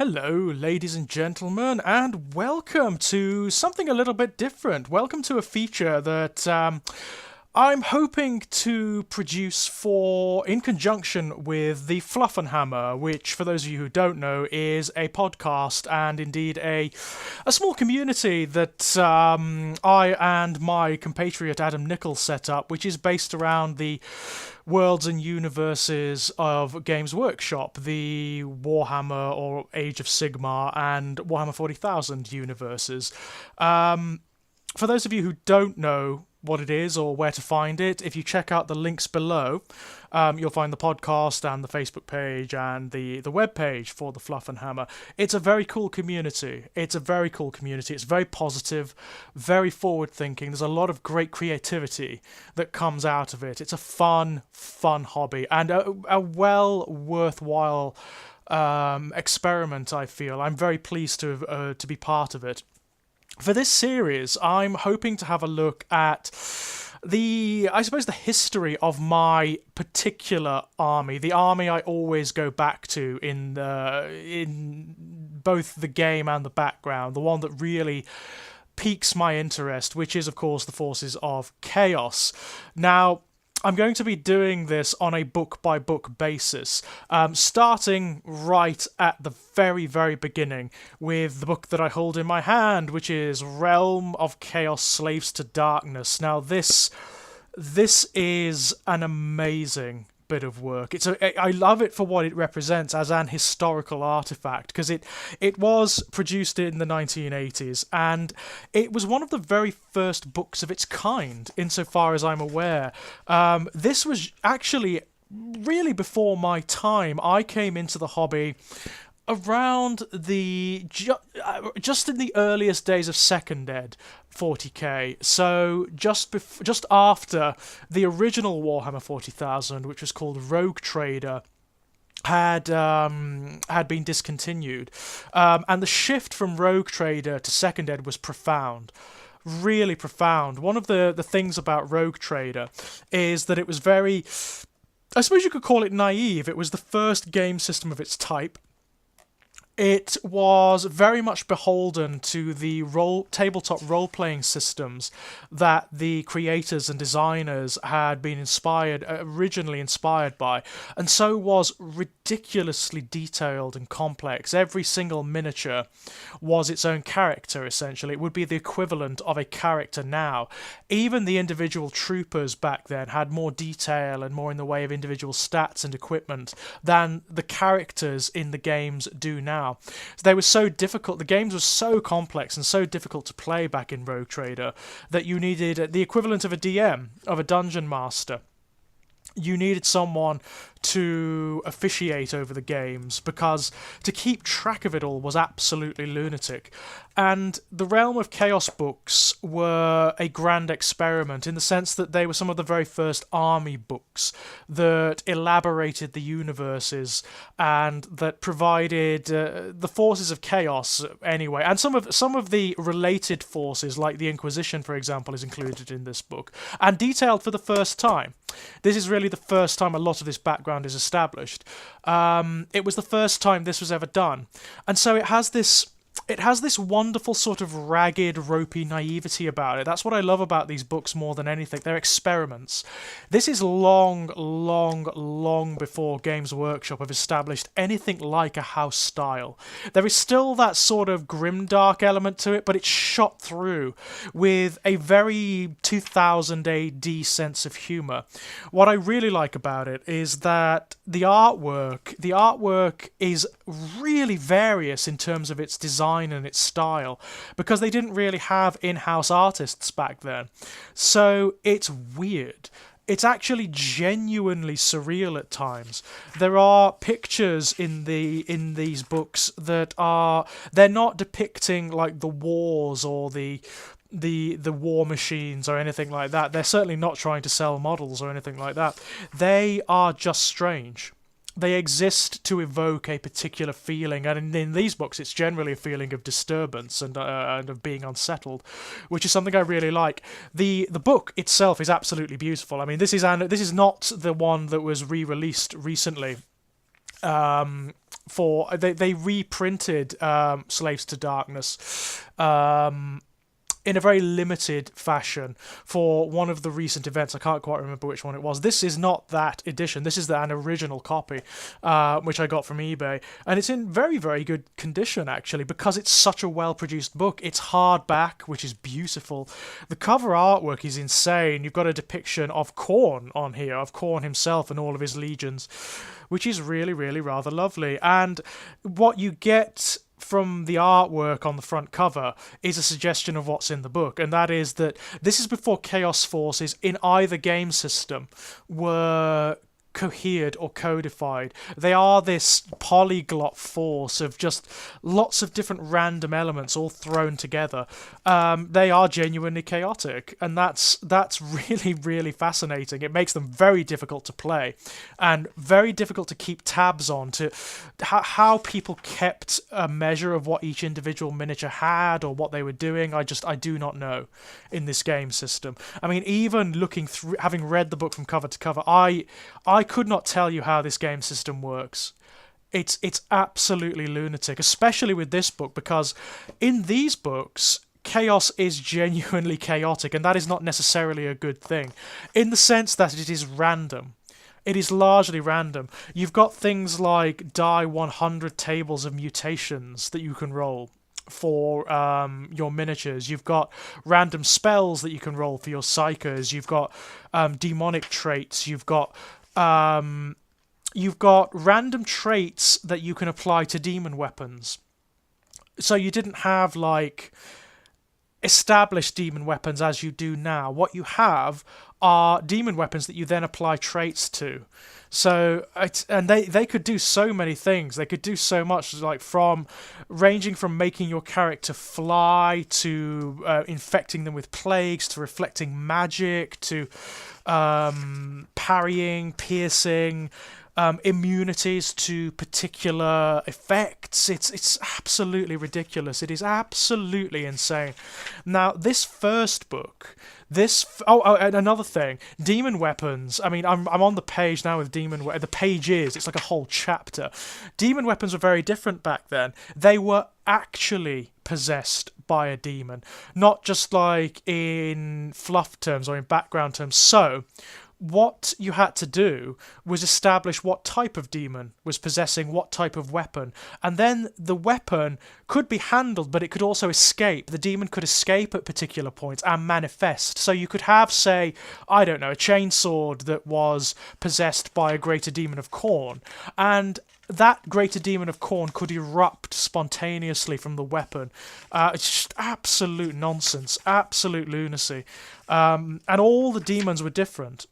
Hello, ladies and gentlemen, and welcome to something a little bit different. Welcome to a feature that I'm hoping to produce in conjunction with the Fluff and Hammer, which, for those of you who don't know, is a podcast and indeed a small community that I and my compatriot Adam Nichols set up, which is based around the worlds and universes of Games Workshop, the Warhammer or Age of Sigmar and Warhammer 40,000 universes. For those of you who don't know what it is or where to find it, if you check out the links below, you'll find the podcast and the Facebook page and the web page for the Fluff and Hammer. It's a very cool community. It's very positive, very forward-thinking. There's a lot of great creativity that comes out of it. It's a fun hobby and a worthwhile experiment, I feel. I'm very pleased to be part of it. For this series, I'm hoping to have a look at the history of my particular army, the army I always go back to in both the game and the background, the one that really piques my interest, which is, of course, the forces of Chaos. Now, I'm going to be doing this on a book-by-book basis, starting right at the very, very beginning with the book that I hold in my hand, which is Realm of Chaos Slaves to Darkness. Now, this is an amazing bit of work. I love it for what it represents as an historical artifact, because it was produced in the 1980s and it was one of the very first books of its kind insofar as I'm aware. This was actually really before my time. I came into the hobby around just in the earliest days of Second Ed 40k, so just after the original Warhammer 40,000, which was called Rogue Trader, had been discontinued, and the shift from Rogue Trader to Second Ed was profound. Really profound. One of the things about Rogue Trader is that it was very, I suppose you could call it naive. It was the first game system of its type. It was very much beholden to the tabletop role-playing systems that the creators and designers had been originally inspired by, and so was ridiculously detailed and complex. Every single miniature was its own character, essentially. It would be the equivalent of a character now. Even the individual troopers back then had more detail and more in the way of individual stats and equipment than the characters in the games do now. They were so difficult, the games were so complex and so difficult to play back in Rogue Trader that you needed the equivalent of a DM, of a dungeon master. You needed someone to officiate over the games, because to keep track of it all was absolutely lunatic. And the Realm of Chaos books were a grand experiment in the sense that they were some of the very first army books that elaborated the universes and that provided the forces of Chaos anyway. And some of the related forces, like the Inquisition, for example, is included in this book and detailed for the first time. This is really the first time a lot of this background is established. It was the first time this was ever done, and so it has this wonderful sort of ragged, ropey naivety about it. That's what I love about these books more than anything. They're experiments. This is long before Games Workshop have established anything like a house style. There is still that sort of grimdark element to it, but it's shot through with a very 2000 AD sense of humour. What I really like about it is that the artwork is really various in terms of its design and its style, because they didn't really have in-house artists back then. So it's weird. It's actually genuinely surreal at times. There are pictures in these books that they're not depicting like the wars or the war machines or anything like that. They're certainly not trying to sell models or anything like that. They are just strange. They exist to evoke a particular feeling, and in these books it's generally a feeling of disturbance and of being unsettled, which is something I really like. The book itself is absolutely beautiful. I mean, this is not the one that was re-released recently they reprinted Slaves to Darkness in a very limited fashion for one of the recent events. I can't quite remember which one it was. This is not that edition. This is an original copy, which I got from eBay. And it's in very, very good condition, actually, because it's such a well-produced book. It's hardback, which is beautiful. The cover artwork is insane. You've got a depiction of Khorne on here, of Khorne himself and all of his legions, which is really, really rather lovely. And what you get from the artwork on the front cover is a suggestion of what's in the book, and that is that this is before Chaos forces in either game system were cohered or codified. They are this polyglot force of just lots of different random elements all thrown together. They are genuinely chaotic, and that's really, really fascinating. It makes them very difficult to play and very difficult to keep tabs on, to how people kept a measure of what each individual miniature had or what they were doing. I do not know in this game system. I mean, even looking through, having read the book from cover to cover, I could not tell you how this game system works. It's absolutely lunatic, especially with this book, because in these books, chaos is genuinely chaotic, and that is not necessarily a good thing, in the sense that it is random. It is largely random. You've got things like die 100 tables of mutations that you can roll for your miniatures. You've got random spells that you can roll for your psychers. You've got demonic traits. You've got random traits that you can apply to demon weapons. So you didn't have like established demon weapons as you do now. What you have are demon weapons that you then apply traits to. So they could do so many things. They could do so much, like from ranging from making your character fly to infecting them with plagues, to reflecting magic, to parrying, piercing, immunities to particular effects. It's absolutely ridiculous. It is absolutely insane. Now, this first book, and another thing, demon weapons. I mean, I'm on the page now with the pages. It's like a whole chapter. Demon weapons were very different back then. They were actually possessed by a demon, not just like in fluff terms or in background terms. So what you had to do was establish what type of demon was possessing what type of weapon, and then the weapon could be handled, but it could also escape. The demon could escape at particular points and manifest. So you could have, say, I don't know, a chainsword that was possessed by a greater demon of Khorne, and that greater demon of Khorne could erupt spontaneously from the weapon. It's just absolute nonsense, absolute lunacy. And all the demons were different.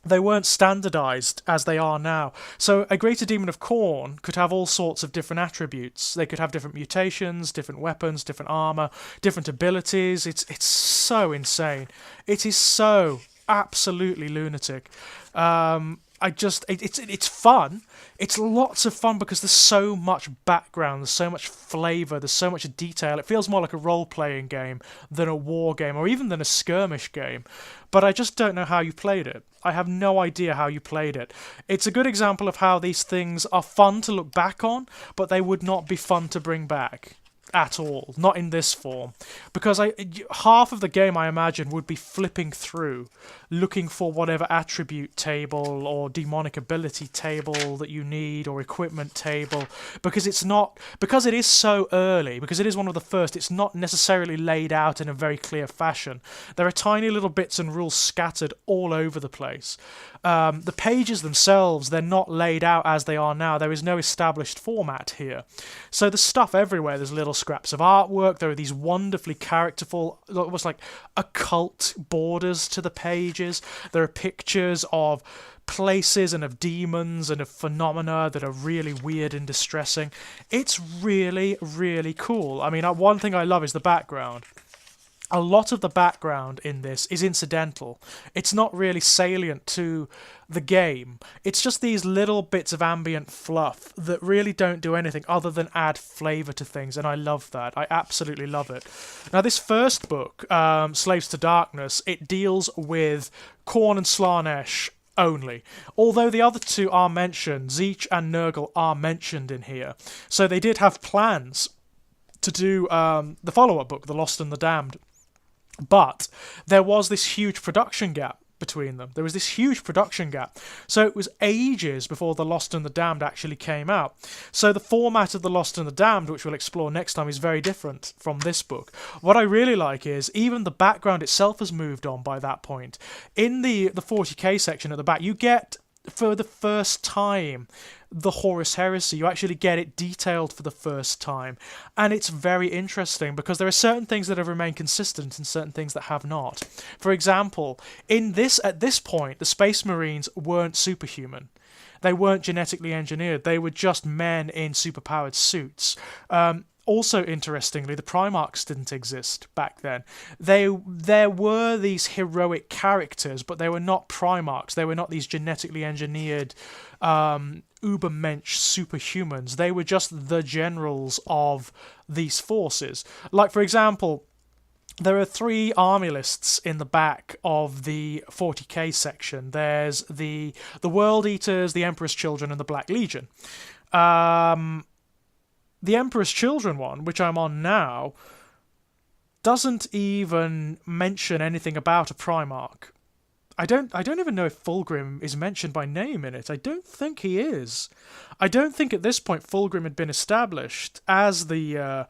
They weren't standardized as they are now. So a greater demon of Khorne could have all sorts of different attributes. They could have different mutations, different weapons, different armor, different abilities. It's so insane. It is so absolutely lunatic. It's fun. It's lots of fun because there's so much background, there's so much flavour, there's so much detail. It feels more like a role-playing game than a war game, or even than a skirmish game. But I just don't know how you played it. I have no idea how you played it. It's a good example of how these things are fun to look back on, but they would not be fun to bring back at all, not in this form, because half of the game, I imagine, would be flipping through, looking for whatever attribute table or demonic ability table that you need, or equipment table, because it is so early, because it is one of the first, it's not necessarily laid out in a very clear fashion. There are tiny little bits and rules scattered all over the place. The pages themselves, they're not laid out as they are now. There is no established format here. So there's stuff everywhere. There's little scraps of artwork. There are these wonderfully characterful, almost like occult borders to the pages. There are pictures of places and of demons and of phenomena that are really weird and distressing. It's really, really cool. I mean, one thing I love is the background. A lot of the background in this is incidental. It's not really salient to the game. It's just these little bits of ambient fluff that really don't do anything other than add flavour to things, and I love that. I absolutely love it. Now, this first book, Slaves to Darkness, it deals with Khorne and Slaanesh only. Although the other two are mentioned, Zeech and Nurgle are mentioned in here. So they did have plans to do the follow-up book, The Lost and the Damned. But there was this huge production gap between them. There was this huge production gap. So it was ages before The Lost and the Damned actually came out. So the format of The Lost and the Damned, which we'll explore next time, is very different from this book. What I really like is even the background itself has moved on by that point. In the 40k section at the back, you get, for the first time, the Horus Heresy. You actually get it detailed for the first time, and it's very interesting because there are certain things that have remained consistent and certain things that have not. For example, at this point, the Space Marines weren't superhuman. They weren't genetically engineered. They were just men in superpowered suits. Also, interestingly, the Primarchs didn't exist back then. There were these heroic characters, but they were not Primarchs. They were not these genetically engineered Ubermensch superhumans. They were just the generals of these forces. Like, for example, there are 3 army lists in the back of the 40k section. There's the World Eaters, the Emperor's Children, and the Black Legion. The Emperor's Children one, which I'm on now, doesn't even mention anything about a Primarch. I don't even know if Fulgrim is mentioned by name in it. I don't think he is. I don't think at this point Fulgrim had been established as the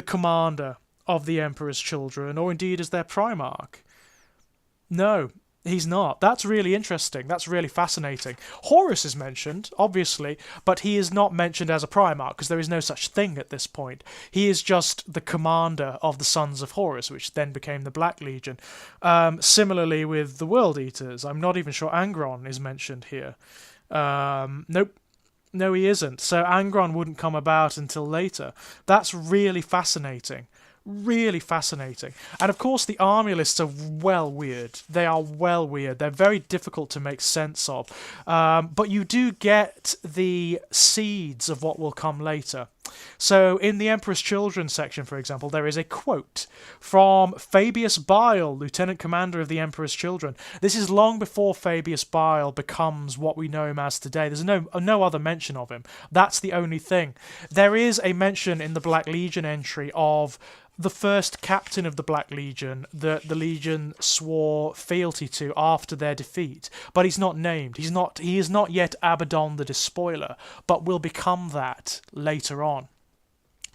commander of the Emperor's Children, or indeed as their Primarch. No, he's not. That's really interesting. That's really fascinating. Horus is mentioned, obviously, but he is not mentioned as a Primarch, because there is no such thing at this point. He is just the commander of the Sons of Horus, which then became the Black Legion. Similarly with the World Eaters, I'm not even sure Angron is mentioned here. Nope. No, he isn't. So Angron wouldn't come about until later. That's really fascinating. Really fascinating. And of course the army lists are well weird. They are well weird. They're very difficult to make sense of. But you do get the seeds of what will come later. So in the Emperor's Children section, for example, there is a quote from Fabius Bile, Lieutenant Commander of the Emperor's Children. This is long before Fabius Bile becomes what we know him as today. There's no other mention of him. That's the only thing. There is a mention in the Black Legion entry of the first captain of the Black Legion that the Legion swore fealty to after their defeat, but he's not named. He is not yet Abaddon the Despoiler, but will become that later on.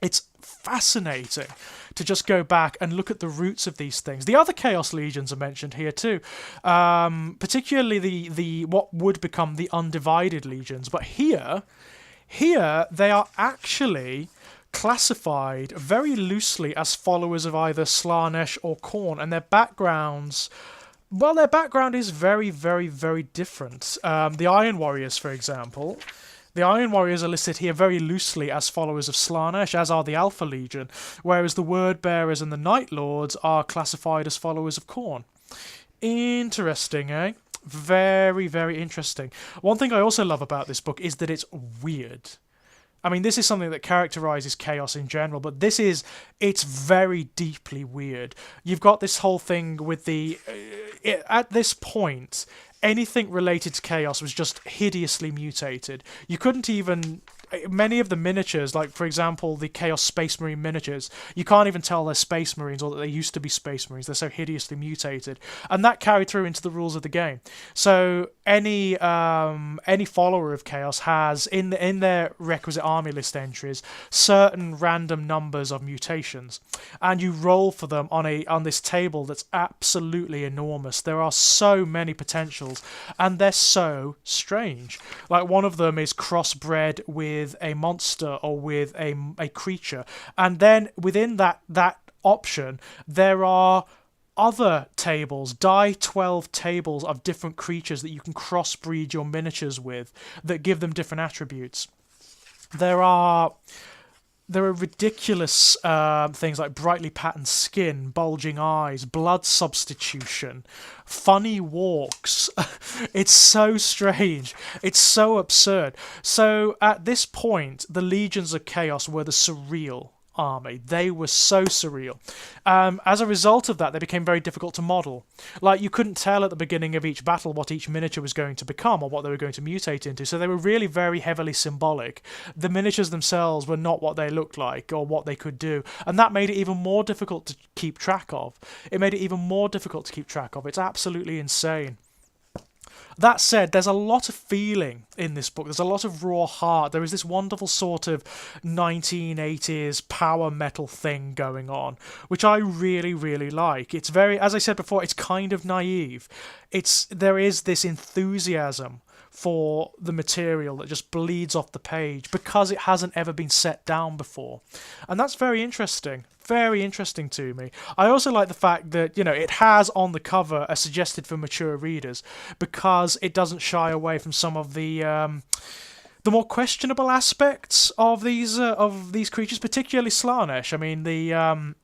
It's fascinating to just go back and look at the roots of these things. The other Chaos Legions are mentioned here too, particularly the what would become the Undivided Legions, but here they are actually classified very loosely as followers of either Slaanesh or Khorne, and their backgrounds, well, their background is very, very, very different. The Iron Warriors, for example, the Iron Warriors are listed here very loosely as followers of Slaanesh, as are the Alpha Legion, whereas the Word Bearers and the Night Lords are classified as followers of Khorne. Interesting, eh? Very, very interesting. One thing I also love about this book is that it's weird. I mean, this is something that characterizes Chaos in general, but it's very deeply weird. You've got this whole thing with at this point, anything related to Chaos was just hideously mutated. You couldn't even... Many of the miniatures, like, for example, the Chaos Space Marine miniatures, you can't even tell they're Space Marines or that they used to be Space Marines. They're so hideously mutated. And that carried through into the rules of the game. So any follower of Chaos has, in their requisite army list entries, certain random numbers of mutations. And you roll for them on this table that's absolutely enormous. There are so many potentials, and they're so strange. Like, one of them is crossbred with a monster or with a creature, and then within that option there are other tables, die 12 tables of different creatures that you can crossbreed your miniatures with that give them different attributes. There are ridiculous things like brightly patterned skin, bulging eyes, blood substitution, funny walks. It's so strange. It's so absurd. So at this point, the Legions of Chaos were the surreal army. They were so surreal. As a result of that, they became very difficult to model. Like, you couldn't tell at the beginning of each battle what each miniature was going to become or what they were going to mutate into, so they were really very heavily symbolic. The miniatures themselves were not what they looked like or what they could do, and that made it even more difficult to keep track of. It's absolutely insane. That said, there's a lot of feeling in this book. There's a lot of raw heart. There is this wonderful sort of 1980s power metal thing going on, which I really, really like. It's very, as I said before, it's kind of naive. There is this enthusiasm for the material that just bleeds off the page because it hasn't ever been set down before. And that's very interesting. Very interesting to me. I also like the fact that, it has on the cover a suggested for mature readers because it doesn't shy away from some of the more questionable aspects of these creatures, particularly Slaanesh. I mean, the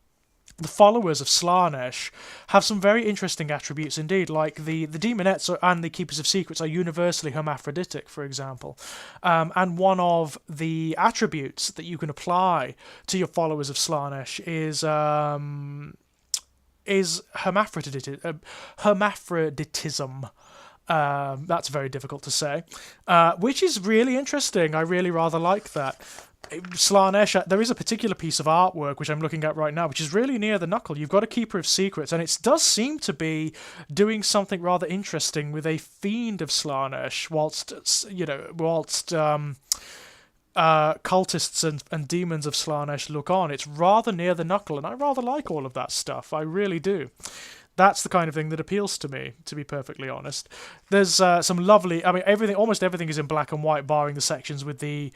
followers of Slaanesh have some very interesting attributes indeed, like the Demonettes and the Keepers of Secrets are universally hermaphroditic, for example. And one of the attributes that you can apply to your followers of Slaanesh is hermaphroditism. That's very difficult to say, which is really interesting. I really rather like that. Slaanesh, there is a particular piece of artwork which I'm looking at right now, which is really near the knuckle. You've got a Keeper of Secrets, and it does seem to be doing something rather interesting with a fiend of Slaanesh, whilst cultists and demons of Slaanesh look on. It's rather near the knuckle, and I rather like all of that stuff. I really do. That's the kind of thing that appeals to me, to be perfectly honest. There's some lovely... I mean, almost everything is in black and white, barring the sections with the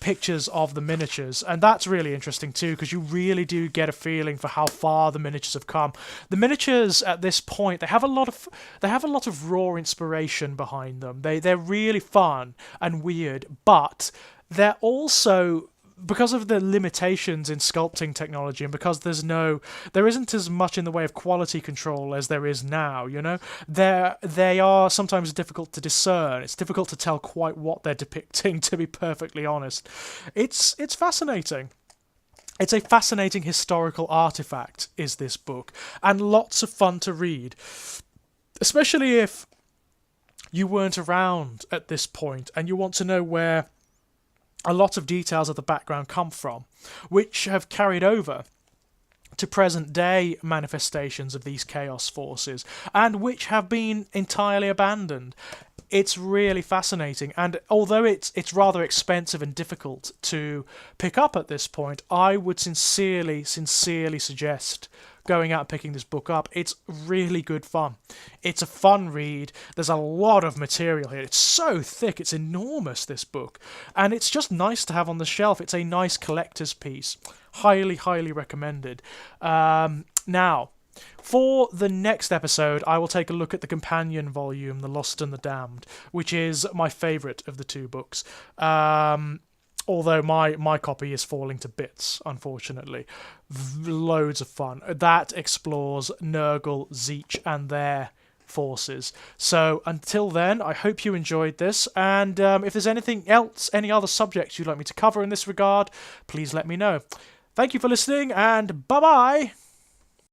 pictures of the miniatures, and that's really interesting too, because you really do get a feeling for how far the miniatures have come. The miniatures at this point, they have a lot of raw inspiration behind them. They're really fun and weird, but they're also, because of the limitations in sculpting technology, and because there isn't as much in the way of quality control as there is now, they are sometimes difficult to discern. It's difficult to tell quite what they're depicting, to be perfectly honest. It's fascinating. It's a fascinating historical artifact, is this book, and lots of fun to read, especially if you weren't around at this point and you want to know where a lot of details of the background come from, which have carried over to present-day manifestations of these chaos forces, and which have been entirely abandoned. It's really fascinating, and although it's rather expensive and difficult to pick up at this point, I would sincerely suggest going out and picking this book up. It's really good fun. It's a fun read. There's a lot of material here. It's so thick. It's enormous, this book. And it's just nice to have on the shelf. It's a nice collector's piece. Highly, highly recommended. Now, for the next episode, I will take a look at the companion volume, The Lost and the Damned, which is my favourite of the two books. Although my copy is falling to bits, unfortunately. Loads of fun. That explores Nurgle, Tzeentch, and their forces. So until then, I hope you enjoyed this, and if there's anything else, any other subjects you'd like me to cover in this regard, please let me know. Thank you for listening, and bye-bye!